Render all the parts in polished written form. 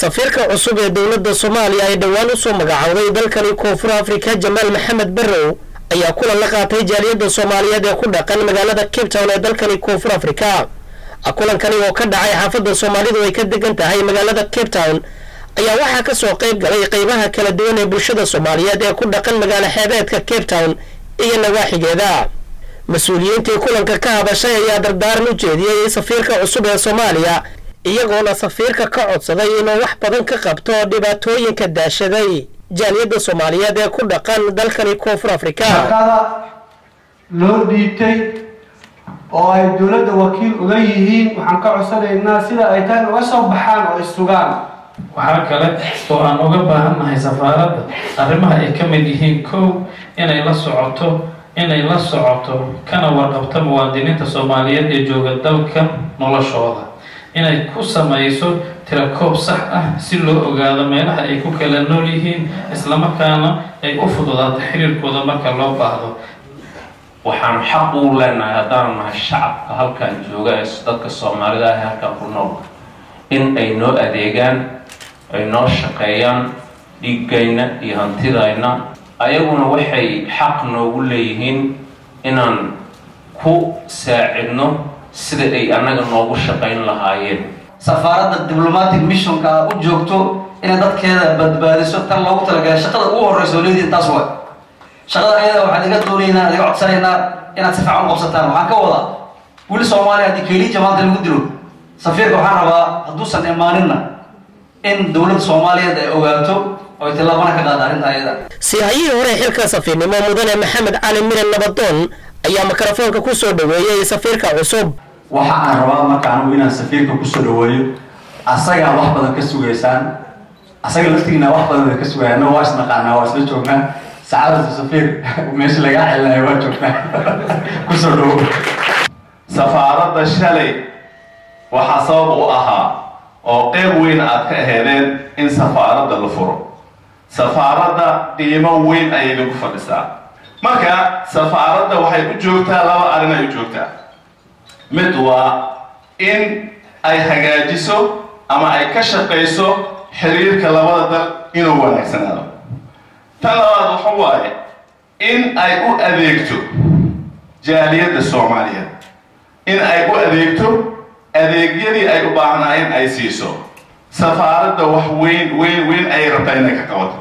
سفيرك عصوب دولة الصومالية أي دوان وصوم مقعوضي دالكني كونفور أفريكا جمال محمد برو أي أكون لقاتي جالية الصومالية دي كل قن مقالة كيب تاون دالكني كونفور أفريكا أكون كاني وكد عي حافظ الصومالية ويكدق انت هاي مقالة كيب تاون أي واحد كسو قيب قلي قيبها كلا دواني برشد الصومالية دي كل قن مقالة حيبات كيب تاون إيا نواحي جيدا مسؤولين تيكون كاكابا شيء يادر دار نجيدي سفيرك عصوب الصومالية iyagoona safiirka ka codsaday inuu wax badan ka qabto dhibaatooyinka daashaday jaaliyada Soomaaliyeed ee ku dhaqan dalkani Koonfur Afrika shaqada loo dhiibtay oo ay dawladda wakiil uga yihiin waxaan ka codsanaynaa sida ay taan uga soo baxaan oo isugaan waxa kale oo aan uga baahanahay safaaradda arrimaha ay ka mid yihiin koow inay la socoto kana warqabto muwaadiniinta Soomaaliyeed ee jooga dalka noloshooda inay ku samayso tirakoob sax ah si loo ogaado meelaha ay ku kala nool yihiin isla markaana ay u fududaato xiriirkooda marka loo baahdo waxaan xaq u leenahay haddaan nahay shacabka halkan jooga ee dadka Soomaalida ah halkan ku nool in ay noo adeegaan ay noo shaqeeyaan dhiigayna iyo hantidayna ayaguna waxay xaq noogu leeyihiin inaan ku saacidno sida ay anaga noogu shaqeyn lahaayeen safaaradda diplomatic mission ka u joogto in dadkeeda badbaadiso tan loogu talagalay shaqada ugu horeyso leedin taas waa shaqada ayada waxa laga doonaynaa adiga codsanaynaa inaad si fiican u qabsataan waxaan ka wada wili Soomaaliya hadii kaliya jamaacada lagu dilo safiirka waxaan rabaa haduusan imaaninna in dawladda Soomaaliyeed ay ogaato oo talaabana ka qaado arrinta ayada siyaayii hore xilka safiirnimo mudane Maxamed Ali Miran Nabadoon ayaa mikrofoonka ku soo dhaweeyay safiirka cusub waxa aan rabaa markaan inaan safiirka ku soo dhaweeyo asaga wax badan ka sugeysaan asaga laftiina wax badan ka sugayaan waa isnaqaanaa waa isla joognaa saacada safiir meesha laga xilnaa waa joognaa ku soo dhawo safaaradda shalay waxa sabab u ahaa oo qayb weyn aad ka aheedeen in safaaradda la furo safaaradda qiimo weyn ayay ku fadhisaa marka safaaradda waxay u joogtaa laba arin ay u joogtaa mid waa in ay hagaajiso ama ay ka shaqeyso xiriirka labada dal inuu wanaagsanaado tan labaad waxa waaye in ay u adeegto jaaliyadda Soomaaliyeed in ay u adeegto adeegyadii ay u baahnaayeen ay siiso safaaradda wax weyn ay rabtaa inay ka qabato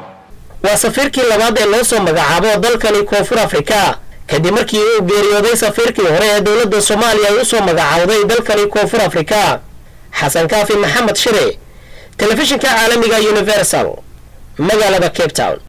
وسفيركي لبعض الناس مقعبوا دالكني كونفور أفريكا كدي مركي geeriyooday سفيركي hore ee dawladda Soomaaliya u soo magacawday dalkani Koonfur Afrika xassankaafi maxamed shire telefishinka caalamiga Universal magaalada Cape Town